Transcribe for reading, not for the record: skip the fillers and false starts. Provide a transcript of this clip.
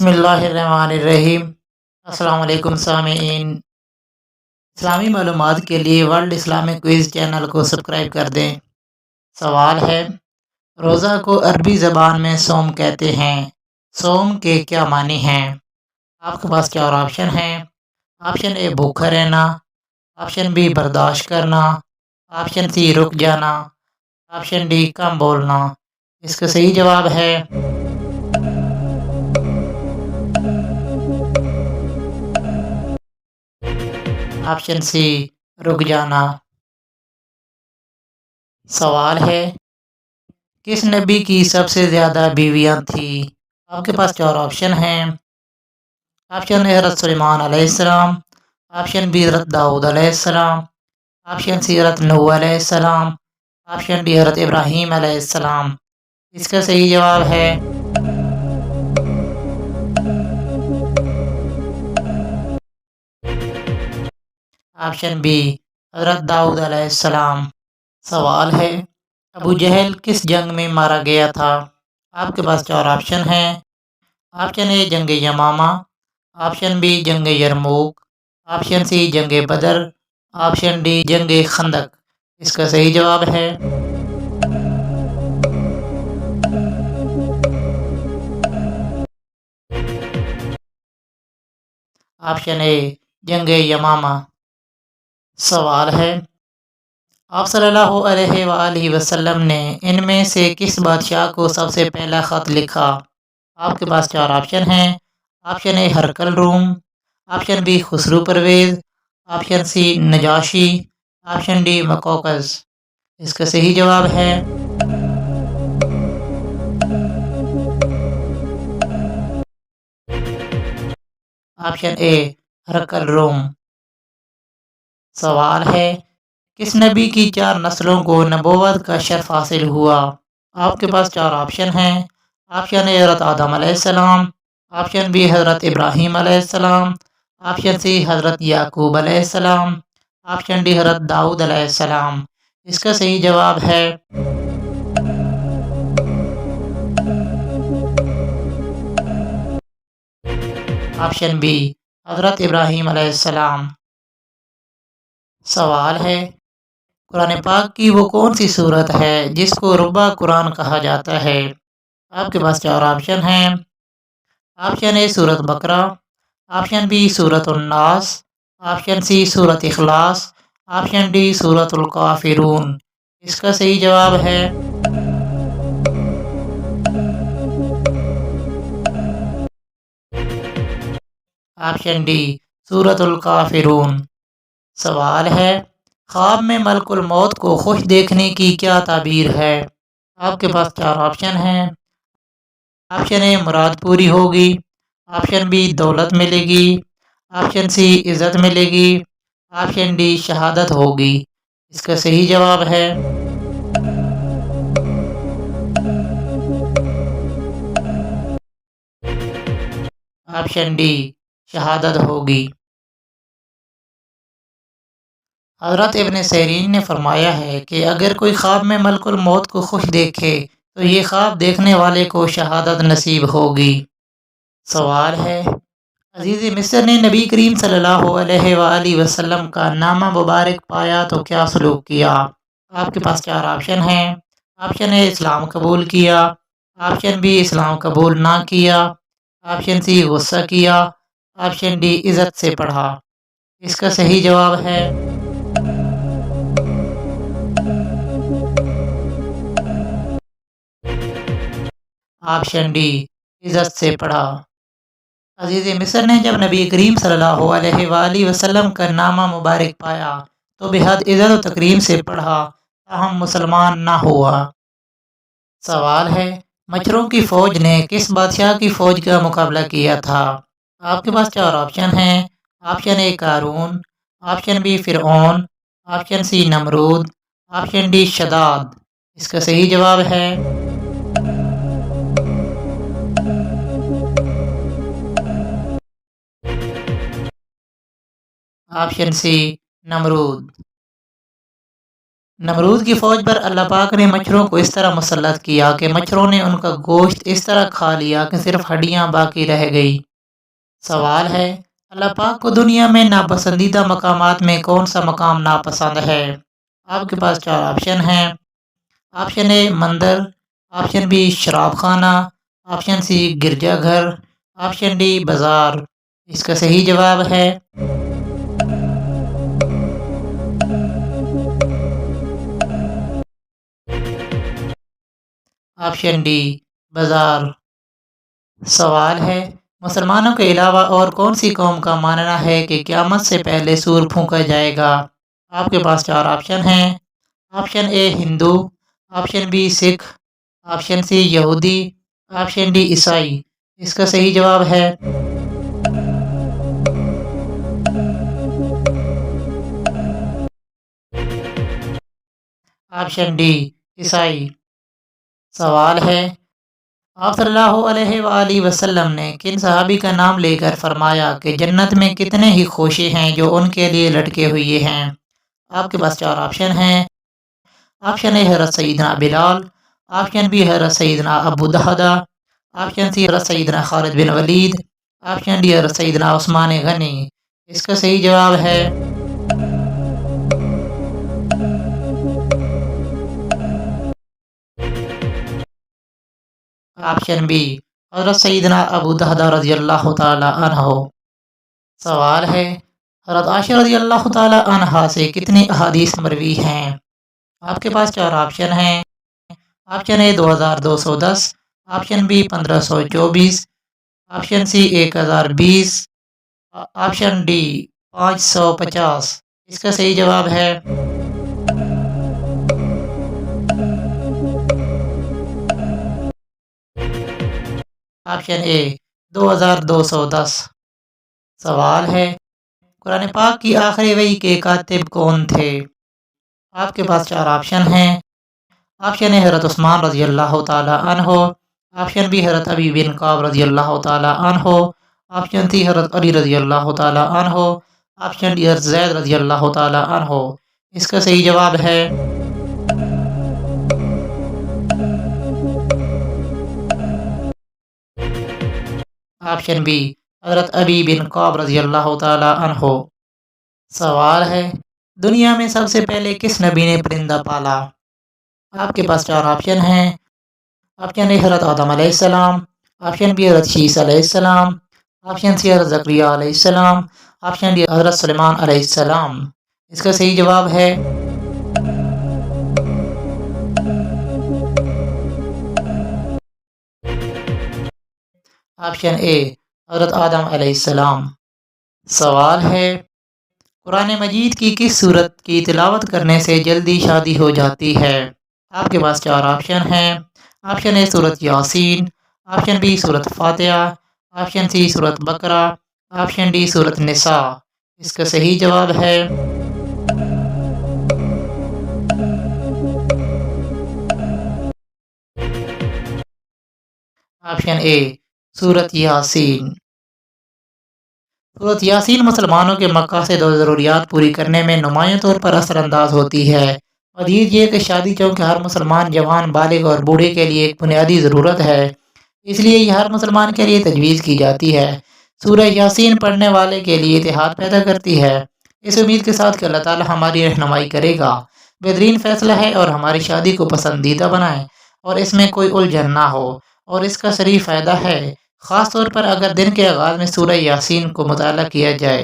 بسم اللہ الرحمن الرحیم۔ السلام علیکم سامعین، اسلامی معلومات کے لیے ورلڈ اسلامک کوئز چینل کو سبسکرائب کر دیں۔ سوال ہے، روزہ کو عربی زبان میں صوم کہتے ہیں، صوم کے کیا معنی ہیں؟ آپ کے پاس چار آپشن ہیں۔ آپشن اے بھوکا رہنا، آپشن بی برداشت کرنا، آپشن سی رک جانا، آپشن ڈی کم بولنا۔ اس کا صحیح جواب ہے آپشن سی رک جانا۔ سوال ہے، کس نبی کی سب سے زیادہ بیویاں تھیں؟ آپ کے پاس چار آپشن ہیں۔ آپشن اے حضرت سلیمان علیہ السلام، آپشن بی حضرت داؤد علیہ السلام، آپشن سی حضرت نوح علیہ السلام، آپشن ڈی حضرت ابراہیم علیہ السلام۔ اس کا صحیح جواب ہے آپشن بی حضرت داؤد علیہ السلام۔ سوال ہے، ابو جہل کس جنگ میں مارا گیا تھا؟ آپ کے پاس چار آپشن ہیں۔ آپشن اے جنگ یمامہ، آپشن بی جنگ یرموک، آپشن سی جنگ بدر، آپشن ڈی جنگ خندق۔ اس کا صحیح جواب ہے آپشن اے جنگ یمامہ۔ سوال ہے، آپ صلی اللہ علیہ وآلہ وسلم نے ان میں سے کس بادشاہ کو سب سے پہلا خط لکھا؟ آپ کے پاس چار آپشن ہیں۔ آپشن اے ہرقل روم، آپشن بی خسرو پرویز، آپشن سی نجاشی، آپشن ڈی مقوقز۔ اس کا صحیح جواب ہے آپشن اے ہرقل روم۔ سوال ہے، کس نبی کی چار نسلوں کو نبوت کا شرف حاصل ہوا؟ آپ کے پاس چار آپشن ہیں۔ آپشن اے حضرت آدم علیہ السلام، آپشن بی حضرت ابراہیم علیہ السلام، آپشن سی حضرت یعقوب علیہ السلام، آپشن ڈی حضرت داؤد علیہ السلام۔ اس کا صحیح جواب ہے آپشن بی حضرت ابراہیم علیہ السلام۔ سوال ہے، قرآن پاک کی وہ کون سی صورت ہے جس کو ربع قرآن کہا جاتا ہے؟ آپ کے پاس چار آپشن ہیں۔ آپشن اے سورت بقرہ، آپشن بی سورت الناس، آپشن سی سورت اخلاص، آپشن ڈی سورت الکافرون۔ اس کا صحیح جواب ہے آپشن ڈی سورت الکافرون۔ سوال ہے، خواب میں ملک الموت کو خوش دیکھنے کی کیا تعبیر ہے؟ آپ کے پاس چار آپشن ہیں۔ آپشن اے مراد پوری ہوگی، آپشن بی دولت ملے گی، آپشن سی عزت ملے گی، آپشن ڈی شہادت ہوگی۔ اس کا صحیح جواب ہے آپشن ڈی شہادت ہوگی۔ حضرت ابن سیرین نے فرمایا ہے کہ اگر کوئی خواب میں ملک الموت کو خوش دیکھے تو یہ خواب دیکھنے والے کو شہادت نصیب ہوگی۔ سوال ہے، عزیز مصر نے نبی کریم صلی اللہ علیہ وآلہ وسلم کا نامہ مبارک پایا تو کیا سلوک کیا؟ آپ کے پاس چار آپشن ہیں۔ آپشن اے اسلام قبول کیا، آپشن بی اسلام قبول نہ کیا، آپشن سی غصہ کیا، آپشن ڈی عزت سے پڑھا۔ اس کا صحیح جواب ہے آپشن ڈی عزت سے پڑھا۔ عزیز مصر نے جب نبی کریم صلی اللہ علیہ وآلہ وسلم کا نامہ مبارک پایا تو بے حد عزت و تکریم سے پڑھا، تاہم مسلمان نہ ہوا۔ سوال ہے، مچھروں کی فوج نے کس بادشاہ کی فوج کا مقابلہ کیا تھا؟ آپ کے پاس چار آپشن ہیں۔ آپشن اے قارون، آپشن بی فرعون، آپشن سی نمرود، آپشن ڈی شداد۔ اس کا صحیح جواب ہے آپشن سی نمرود۔ نمرود کی فوج پر اللہ پاک نے مچھروں کو اس طرح مسلط کیا کہ مچھروں نے ان کا گوشت اس طرح کھا لیا کہ صرف ہڈیاں باقی رہ گئی۔ سوال ہے، اللہ پاک کو دنیا میں ناپسندیدہ مقامات میں کون سا مقام ناپسند ہے؟ آپ کے پاس 4 آپشن ہیں۔ آپشن اے مندر، آپشن بی شراب خانہ، آپشن سی گرجا گھر، آپشن ڈی بازار۔ اس کا صحیح جواب ہے آپشن ڈی بازار۔ سوال ہے، مسلمانوں کے علاوہ اور کون سی قوم کا ماننا ہے کہ قیامت سے پہلے سور پھونکا جائے گا؟ آپ کے پاس 4 آپشن ہیں۔ آپشن اے ہندو، آپشن بی سکھ، آپشن سی یہودی، آپشن ڈی عیسائی۔ اس کا صحیح جواب ہے آپشن ڈی عیسائی۔ سوال ہے، آپ صلی اللہ علیہ وآلہ وسلم نے کن صحابی کا نام لے کر فرمایا کہ جنت میں کتنے ہی خوشے ہیں جو ان کے لیے لٹکے ہوئے ہیں؟ آپ کے پاس 4 آپشن ہیں۔ آپشن اے حضرت سیدنا بلال، آپشن بی حضرت سیدنا ابو دہدہ، آپشن سی حضرت سیدنا خالد بن ولید، آپشن ڈی حضرت سیدنا عثمان غنی۔ اس کا صحیح جواب ہے آپشن بی حضرت سیدنا ابو دہدہ رضی اللہ تعالی عنہ۔ سوال ہے، حضرت عائشہ رضی اللہ تعالی عنہ سے کتنی احادیث مروی ہیں؟ آپ کے پاس 4 آپشن ہیں۔ Option A 2210، option B 1524، option C 1020، option D 550۔ اس کا صحیح جواب ہے آپشن اے 2210۔ سوال ہے، قرآن پاک کی آخری وحی کے کاتب کون تھے؟ آپ کے پاس 4 آپشن ہیں۔ آپشن اے حضرت عثمان رضی اللہ تعالی عنہ، آپشن بی حضرت ابی بن کعب رضی اللہ تعالی عنہ، آپشن سی حضرت علی رضی اللہ تعالی عنہ، آپشن ڈی حضرت زید رضی اللہ تعالی عنہ۔ اس کا صحیح جواب ہے آپشن بی حضرت ابی بن کعب رضی اللہ تعالی عنہ۔ سوال ہے، دنیا میں سب سے پہلے کس نبی نے پرندہ پالا؟ آپ کے پاس 4 آپشن ہیں۔ آپشن اے حضرت آدم علیہ السلام، آپشن بی حضرت شیس علیہ السلام، آپشن سی حضرت زکریا علیہ السلام، آپشن ڈی حضرت سلیمان علیہ السلام۔ اس کا صحیح جواب ہے آپشن اے حضرت آدم علیہ السلام۔ سوال ہے، قرآن مجید کی کس سورت کی تلاوت کرنے سے جلدی شادی ہو جاتی ہے؟ آپ کے پاس 4 آپشن ہیں۔ آپشن اے سورت یاسین، آپشن بی سورت فاتحہ، آپشن سی سورت بقرہ، آپشن ڈی سورت نساء۔ اس کا صحیح جواب ہے آپشن اے سورت یاسین۔ سورت یاسین مسلمانوں کے مقاصد اور ضروریات پوری کرنے میں نمایاں طور پر اثر انداز ہوتی ہے۔ مزید یہ کہ شادی چونکہ ہر مسلمان جوان، بالغ اور بوڑھے کے لیے ایک بنیادی ضرورت ہے، اس لیے یہ ہر مسلمان کے لیے تجویز کی جاتی ہے۔ سورہ یاسین پڑھنے والے کے لیے اتحاد پیدا کرتی ہے، اس امید کے ساتھ کہ اللہ تعالی ہماری رہنمائی کرے گا۔ بہترین فیصلہ ہے اور ہماری شادی کو پسندیدہ بنائیں اور اس میں کوئی الجھن نہ ہو، اور اس کا شریف فائدہ ہے، خاص طور پر اگر دن کے آغاز میں سورہ یاسین کو مطالعہ کیا جائے۔